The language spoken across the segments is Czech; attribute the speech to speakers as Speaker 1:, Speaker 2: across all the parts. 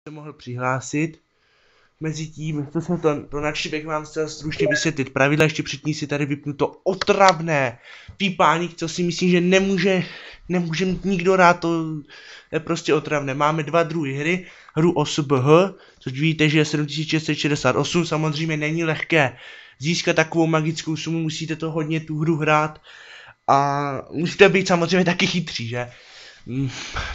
Speaker 1: se mohl přihlásit. Mezitím, to nadšibek vám chtěl stručně vysvětlit. Pravidla ještě předtím si tady vypnu to otravné pípání, co si myslím, že nemůže nikdo rád, to je prostě otravné. Máme dva druhy hry, hru OSBH, což víte, že je 7668, samozřejmě není lehké získat takovou magickou sumu, musíte to hodně tu hru hrát a musíte být samozřejmě taky chytří, že?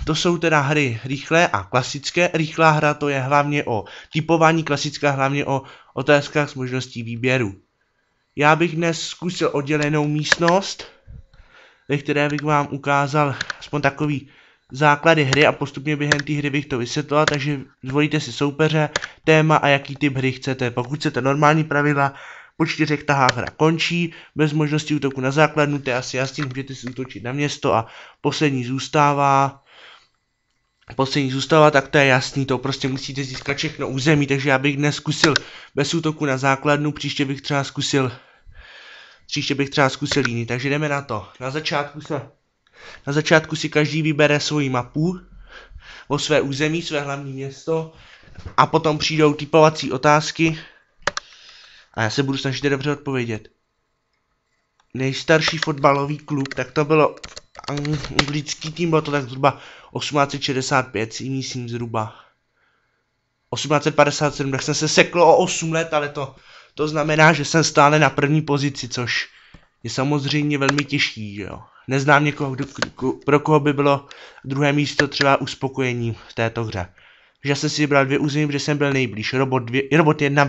Speaker 1: To jsou teda hry rychlé a klasické. Rychlá hra to je hlavně o typování, klasická hlavně o otázkách s možností výběru. Já bych dnes zkusil oddělenou místnost, ve které bych vám ukázal aspoň takový základy hry a postupně během té hry bych to vysvětloval, takže zvolíte si soupeře, téma a jaký typ hry chcete. Pokud chcete normální pravidla, po 4 tahách hra končí, bez možnosti útoku na základnu, to je asi jasný, můžete si útočit na město a poslední zůstává, tak to je jasný, to prostě musíte získat všechno území, takže já bych dnes zkusil bez útoku na základnu, příště bych třeba zkusil jiný, takže jdeme na to. Na začátku si každý vybere svoji mapu o své území, své hlavní město a potom přijdou typovací otázky a já se budu snažit dobře odpovědět. Nejstarší fotbalový klub, tak to bylo anglický tým, bylo to tak zhruba 1865, si myslím zhruba 1857, tak jsem se seklo o 8 let, ale to znamená, že jsem stále na první pozici, což je samozřejmě velmi těžký, že jo. Neznám někoho, pro koho by bylo druhé místo třeba uspokojení v této hře. Že jsem si vybral 2 území, protože jsem byl nejblíž. Robot 1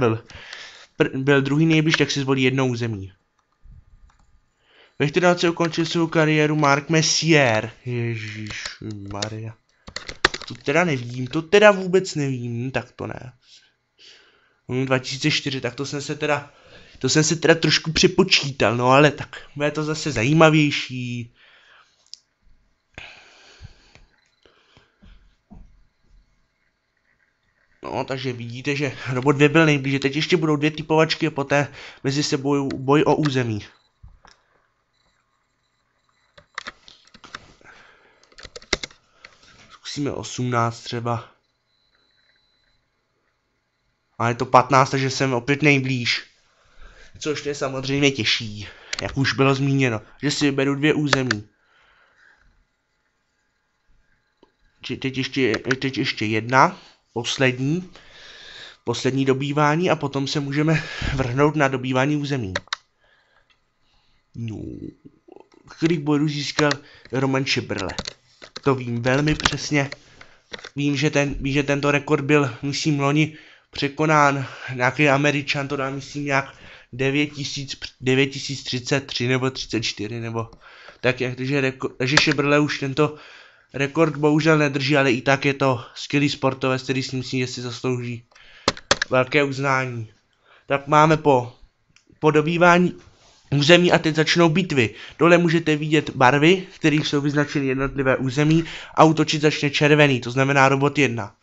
Speaker 1: byl druhý nejblíž, tak si zvolí jedno území. Ve 14 ukončil svou kariéru Marc Messier. Ježišmarja. To teda vůbec nevím, tak to ne. 2004, tak to jsem se teda trošku přepočítal, no ale tak, bude to zase zajímavější. No, takže vidíte, že Robot 2 byl nejblíže, teď ještě budou 2 typovačky a poté mezi sebou boj o území. Zkusíme 18 třeba. A je to 15, takže jsem opět nejblíž. Což je samozřejmě těžší, jak už bylo zmíněno, že si vyberu 2 území. Teď ještě jedna, poslední dobývání a potom se můžeme vrhnout na dobývání území. No, kolik bodů získal Roman Šebrle? To vím velmi přesně. Vím, že tento rekord byl, myslím, loni překonán nějaký Američan, to dá, myslím, nějak 9033 nebo 34 nebo tak jak, takže Šebrle už tento rekord bohužel nedrží, ale i tak je to skvělý sportovec, který si myslím, že si zaslouží velké uznání. Tak máme po dobývání území a teď začnou bitvy. Dole můžete vidět barvy, kterých jsou vyznačeny jednotlivé území a útočit začne červený, to znamená Robot 1.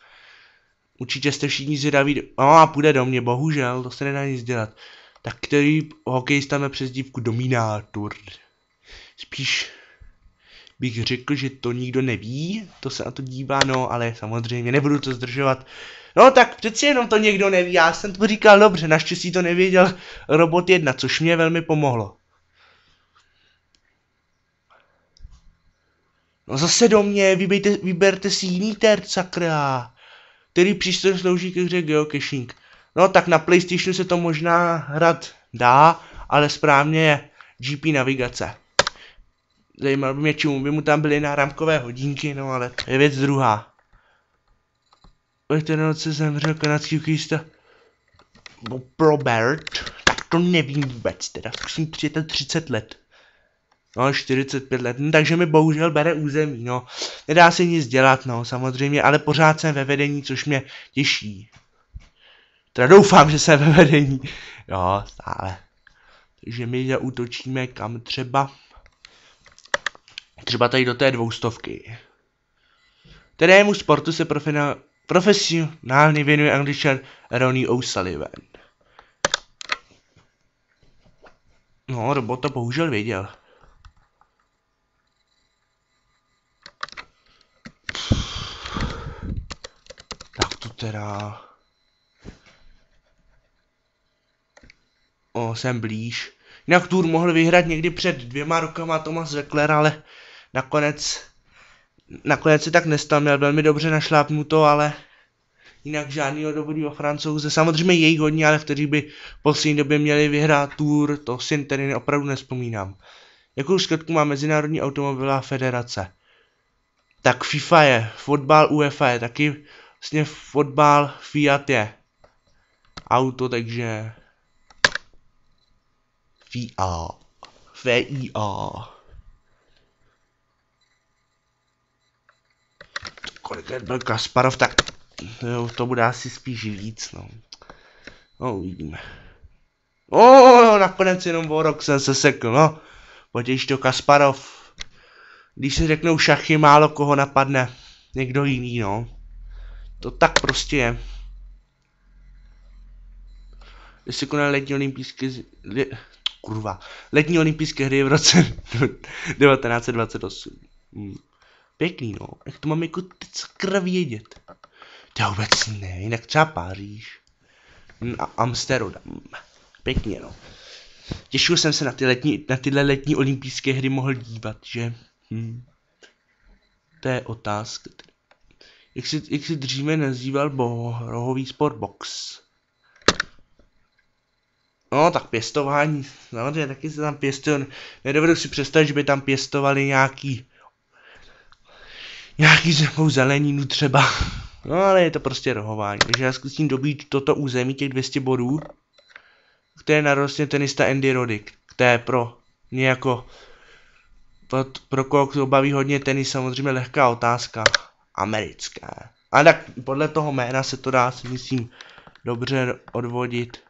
Speaker 1: Určitě jste všichni zvědaví, a půjde do mě, bohužel, to se nedá nic dělat. Tak který hokejista má přezdívku Dominátor. Spíš bych řekl, že to nikdo neví, to se na to dívá, no, ale samozřejmě nebudu to zdržovat. No tak přeci jenom to někdo neví, já jsem to říkal dobře, naštěstí to nevěděl Robot 1, což mě velmi pomohlo. No zase do mě, vyberte si jiný terč, sakra, který přístroj slouží ke hře geocaching. No tak na PlayStationu se to možná hrát dá, ale správně je GP navigace. Zajímalo by mě, čemu by mu tam byly náramkové hodinky, no ale to je věc druhá. Ve které roce zemřel kanadský hokejista Robert, tak to nevím vůbec, teda zkusím přijet 30 let. No 45 let, no, takže mi bohužel bere území, no. Nedá se nic dělat, no, samozřejmě, ale pořád jsem ve vedení, což mě těší. Teda doufám, že jsem ve vedení, jo, stále. Takže my zaútočíme kam třeba tady do té 200. Kterému sportu se profesionálně věnuje Angličan Ronnie O'Sullivan. No, Robot to bohužel věděl. Tak teda. O, jsem blíž. Jinak Tour mohl vyhrát někdy před 2 rokama Thomas Weckler, ale nakonec se tak nestal, měl velmi dobře našlápnuto, ale jinak žádnýho dobrýho Francouze, samozřejmě jejich hodně, ale kteří by v poslední době měli vyhrát Tour, to si tedy opravdu nespomínám. Jakou zkratku má Mezinárodní automobilová federace? Tak FIFA je, fotbal UEFA je taky, vlastně fotbal Fiat je auto, takže FIA. Kolik let byl Kasparov, tak jo, to bude asi spíš víc, no. No, uvidíme. Nakonec jenom o rok jsem se sekl, no. Potěž to Kasparov. Když se řeknou šachy, málo koho napadne. Někdo jiný, no. To tak prostě je. Když se konaly letní olympijské hry v roce 1928. Pěkný, no. Jak to mám jako teď skra vědět? To vůbec ne, jinak třeba Paříž. Amsterdam. Pěkně, no. Těšil jsem se na tyhle letní olympijské hry mohl dívat, že? To je otázka. Jak si dříve nazýval rohový sport box? No, tak pěstování. Samozřejmě taky se tam pěstuje. Nedovedu si představit, že by tam pěstovali nějaký zemovou zeleninu třeba. No, ale je to prostě rohování. Takže já zkusím dobít toto území těch 200 bodů, které narostne tenista Andy Roddick. To je pro mě jako pro koho baví hodně tenis, samozřejmě lehká otázka. Americké. A tak podle toho jména se to dá, si myslím, dobře odvodit.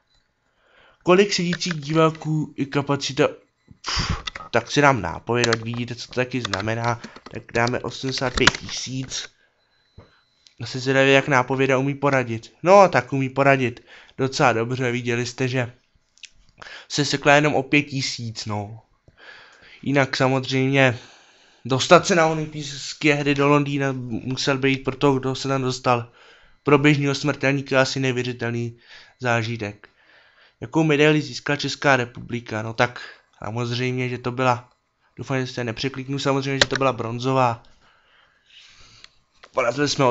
Speaker 1: Kolik sedících diváků i kapacita? Tak si dám nápověd, vidíte, co to taky znamená. Tak dáme 85 000. Asi se neví, jak nápověda umí poradit. No, tak umí poradit docela dobře, viděli jste, že se sekla jenom o 5 000, no. Jinak samozřejmě dostat se na olympijské hry do Londýna musel být pro toho, kdo se tam dostal. Pro běžného smrtelníka asi nevěřitelný zážitek. Jakou medaili získala Česká republika? No tak samozřejmě, že to byla, doufám, že jste nepřekliknu, samozřejmě, že to byla bronzová. Porazili jsme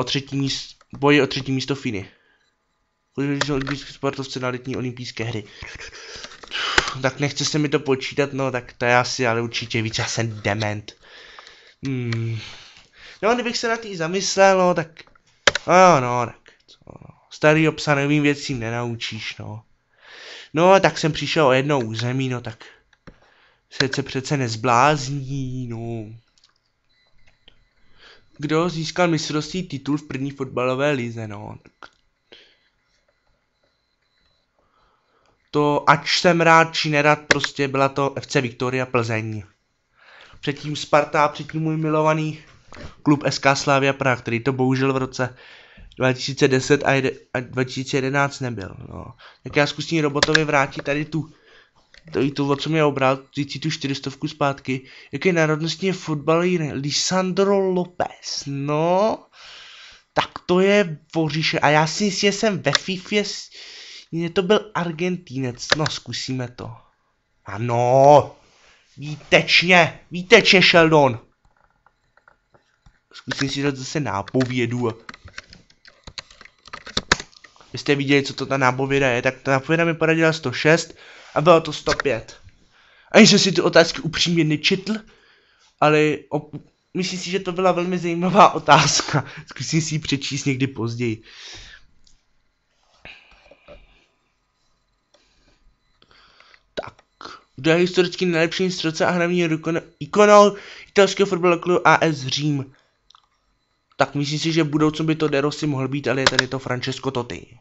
Speaker 1: boji o třetí místo Finy. Olympijské sportovce na letní olympijské hry. Tak nechce se mi to počítat, no tak to je asi, ale určitě víc, já jsem dement. No, kdybych se na tý zamyslel, no tak, tak, starý psa novým věcím nenaučíš, no. No, tak jsem přišel o jedno území, no tak se přece nezblázní, no. Kdo získal mistrovský titul v první fotbalové lize, no. To, ač jsem rád či nerad, prostě byla to FC Viktoria Plzeň. Předtím Sparta, předtím můj milovaný klub SK Slavia Praha, který to bohužel v roce 2010 a 2011 nebyl, no. Tak já zkusím robotovi vrátit tady tu, o co mě obral, tu 400 zpátky. Jaký národnostní je fotbalír Lisandro Lopez, no. Tak to je voříše. A já si myslím, že jsem ve FIFA, to byl Argentínec, no zkusíme to. Ano, výtečně Sheldon. Zkusím si dát zase nápovědu. Vy jste viděli, co to ta nápověda je, tak ta nápověda mi poradila 106 a bylo to 105. Ani jsem si ty otázky upřímně nečetl, ale myslím si, že to byla velmi zajímavá otázka. Zkusím si ji přečíst někdy později. Tak, kdo je historicky nejlepším střelcem a hlavní ikonou italského fotbalového klubu AS Řím? Tak myslím si, že v budoucnu by to De Rossi mohl být, ale je tady to Francesco Totti.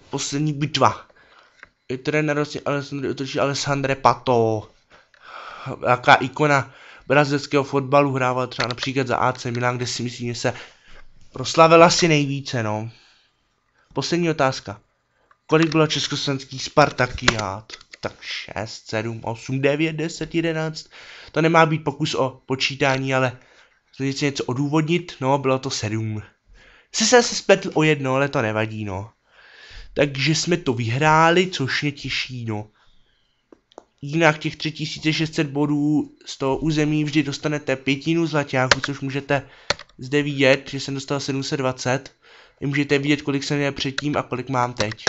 Speaker 1: Poslední bitva. Je trenér Alessandro Pato. Jaká ikona brazilského fotbalu, hrával třeba například za AC Milan, kde si myslím, že se proslavil asi nejvíce, no. Poslední otázka. Kolik bylo československých Spartakiád? Tak 6, 7, 8, 9, 10, 11. To nemá být pokus o počítání, ale chci něco odůvodnit. No, bylo to 7. Jsem se spletl o 1, ale to nevadí, no. Takže jsme to vyhráli, což mě těší, no. Jinak těch 3600 bodů z toho území vždy dostanete 5 zlaťáků, což můžete zde vidět, že jsem dostal 720. I můžete vidět, kolik jsem měl předtím a kolik mám teď.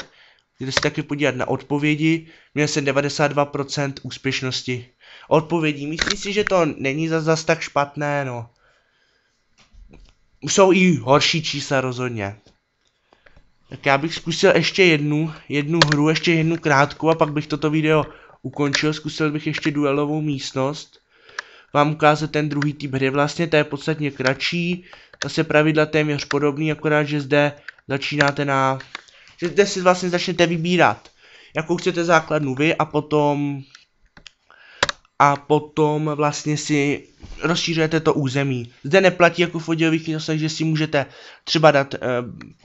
Speaker 1: Můžete se taky podívat na odpovědi. Měl jsem 92% úspěšnosti. Odpovědí, myslím si, že to není zas tak špatné, no. Jsou i horší čísla rozhodně. Tak já bych zkusil ještě jednu hru, ještě jednu krátkou a pak bych toto video ukončil. Zkusil bych ještě duelovou místnost. Vám ukázat ten druhý typ hry. Vlastně to je podstatně kratší. Zase pravidla téměř podobný, akorát, že zde začínáte že zde si vlastně začnete vybírat, jakou chcete základnu vy a potom vlastně si rozšířujete to území. Zde neplatí jako v oddělových knihovnách, že si můžete třeba dát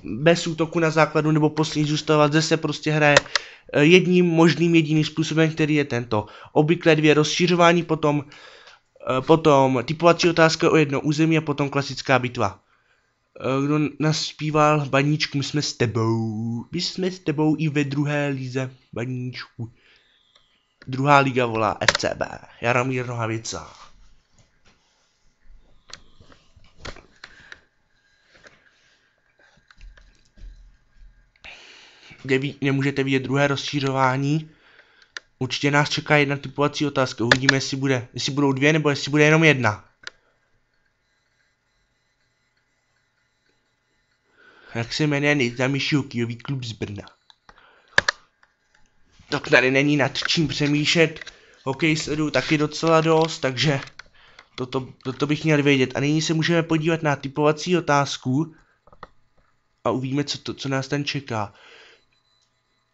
Speaker 1: bez útoku na základu nebo poslední zůstávat. Zde se prostě hraje jedním možným jediným způsobem, který je tento. Obvykle 2 rozšířování, potom typovací otázka o jedno území a potom klasická bitva. Kdo naspíval Baníčku, my jsme s tebou. My jsme s tebou i ve druhé lize, Baníčku. Druhá liga volá FCB. Jaromír Nohavica. Nemůžete vidět druhé rozšířování. Určitě nás čeká jedna typovací otázka. Uvidíme, jestli budou 2 nebo jestli bude jenom 1. Jak se jmenuje nejznámější hokejový klub z Brna? Tak tady není nad čím přemýšlet. Hokej sleduju taky docela dost, takže toto bych měl vědět. A nyní se můžeme podívat na typovací otázku a uvidíme, co nás tam čeká.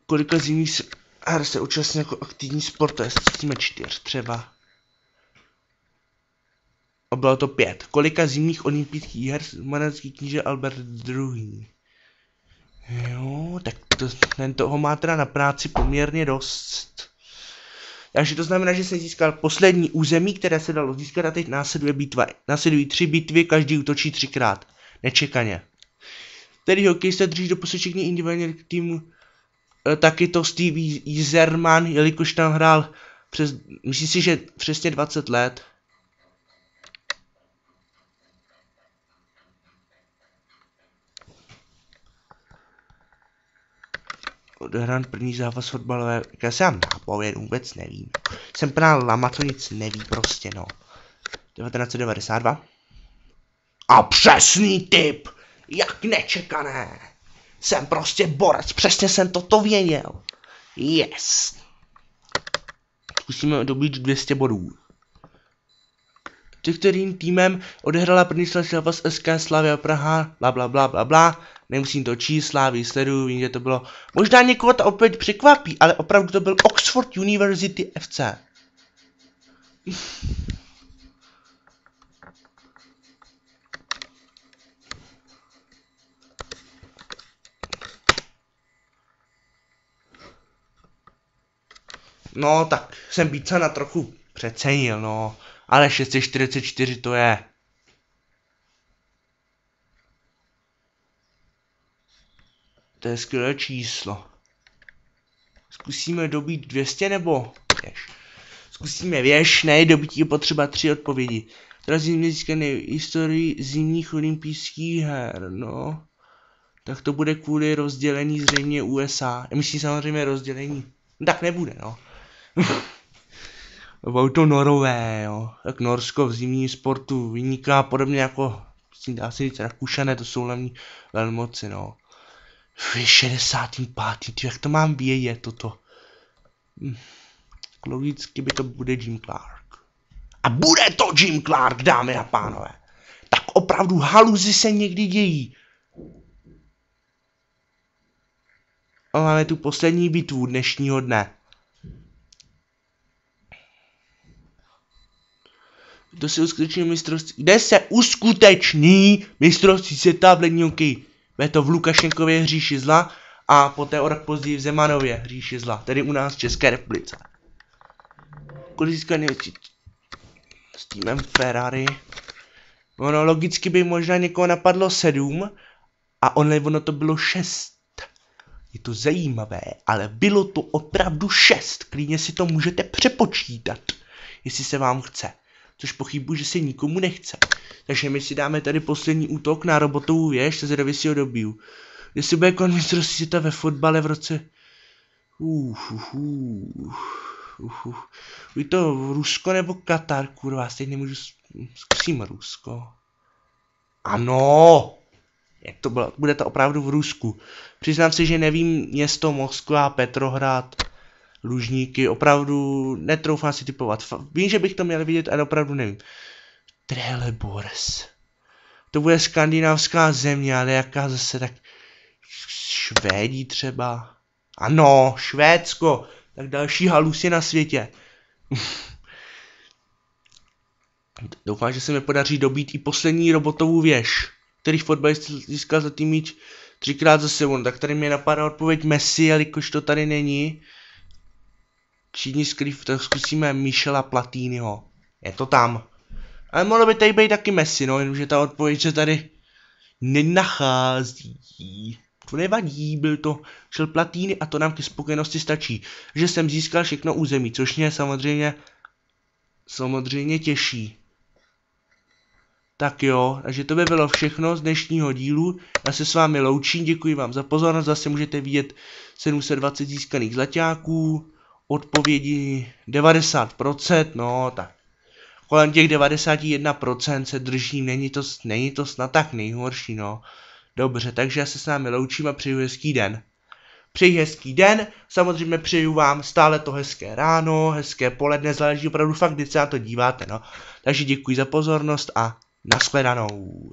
Speaker 1: Kolika zimních her se účastní jako aktivní sportovec? Zkusíme 4 třeba. A bylo to 5. Kolika zimních olympijských her Manecký kníže Albert II. Jo, tak ten toho má teda na práci poměrně dost. Takže to znamená, že jsem získal poslední území, které se dalo získat a teď následuje bitva. Následují 3 bitvy, každý útočí 3krát. Nečekaně. Tedy hokej se drží do poslední individuálně k týmu. Taky to Steve Yzerman, jelikož tam hrál myslím si, že přesně 20 let. Odehrán první zápas fotbalové, já se vám nápověd, vůbec nevím. Jsem plná lama, co nic neví prostě, no. 1992. A přesný tip, jak nečekané. Jsem prostě borec, přesně jsem toto věděl. Yes. Zkusíme dobít 200 bodů. Kterým týmem odehrála první zápas SK Slavia Praha, bla. Nemusím to číst, Slávy sleduju, vím, že to bylo. Možná někoho to opět překvapí, ale opravdu to byl Oxford University FC. No, tak jsem Bícana trochu přecenil, no. Ale 644 to je. To je skvělé číslo. Zkusíme dobít 200 nebo věž? Zkusíme věž, ne, dobít je potřeba 3 odpovědi. Teda získané historii zimních olympijských her, no. Tak to bude kvůli rozdělení zřejmě USA. Myslím samozřejmě rozdělení. No, tak nebude, no. Bylo to Norové, jo. Tak Norsko v zimním sportu vyniká podobně jako, dá se říct, Rakušané, to jsou hlavní velmoci, no. V 65. Jak to mám vědět, toto? Logicky by to bude Jim Clark. A bude to Jim Clark, dámy a pánové. Tak opravdu haluzy se někdy dějí. A máme tu poslední bitvu dnešního dne. To se uskuteční mistrovství. Kde se uskuteční mistrovství světa v lední hokeji? Bude to v Lukašenkově hříši zla a poté o rok později v Zemanově, říši zla, tedy u nás v České republice. Kolik získal největší s týmem Ferrari? Ono logicky by možná někoho napadlo 7, a ono to bylo 6. Je to zajímavé, ale bylo to opravdu 6. Klidně si to můžete přepočítat, jestli se vám chce. Což pochybuji, že se nikomu nechce. Takže my si dáme tady poslední útok na robotovou věž, zvědavě si ho dobiju. Jestli bude mistrovství světa ve fotbale v roce... Je to Rusko nebo Katar, kurva, teď nemůžu... Zkusím Rusko. Ano! Jak to bylo? Bude to opravdu v Rusku. Přiznám se, že nevím město Moskva, Petrohrad, Lužníky, opravdu netroufám si typovat. Vím, že bych to měl vidět, ale opravdu nevím. Trelleborg. To bude skandinávská země, ale jaká zase tak... Švédí třeba. Ano, Švédsko. Tak další halus je na světě. Doufám, že se mi podaří dobít i poslední robotovou věž, který fotbalist získal za tým míč 3krát za sebou. Tak tady mě napadá odpověď Messi, jelikož to tady není. Všichni skrýv, tak zkusíme Michela Platiniho. Je to tam. Ale mohlo by tady být taky Messi, no, jenomže ta odpověď se tady nenachází. To nevadí, byl to Michel Platini a to nám ke spokojenosti stačí. Že jsem získal všechno území, což mě samozřejmě těší. Tak jo, takže to by bylo všechno z dnešního dílu. Já se s vámi loučím, děkuji vám za pozornost, zase můžete vidět 720 získaných zlaťáků, odpovědi 90%, no tak. Kolem těch 91% se držím, není to snad tak nejhorší, no. Dobře, takže já se s vámi loučím a přeju hezký den. Přeji hezký den, samozřejmě přeju vám stále to hezké ráno, hezké poledne, záleží opravdu fakt, kdy se na to díváte, no. Takže děkuji za pozornost a nashledanou.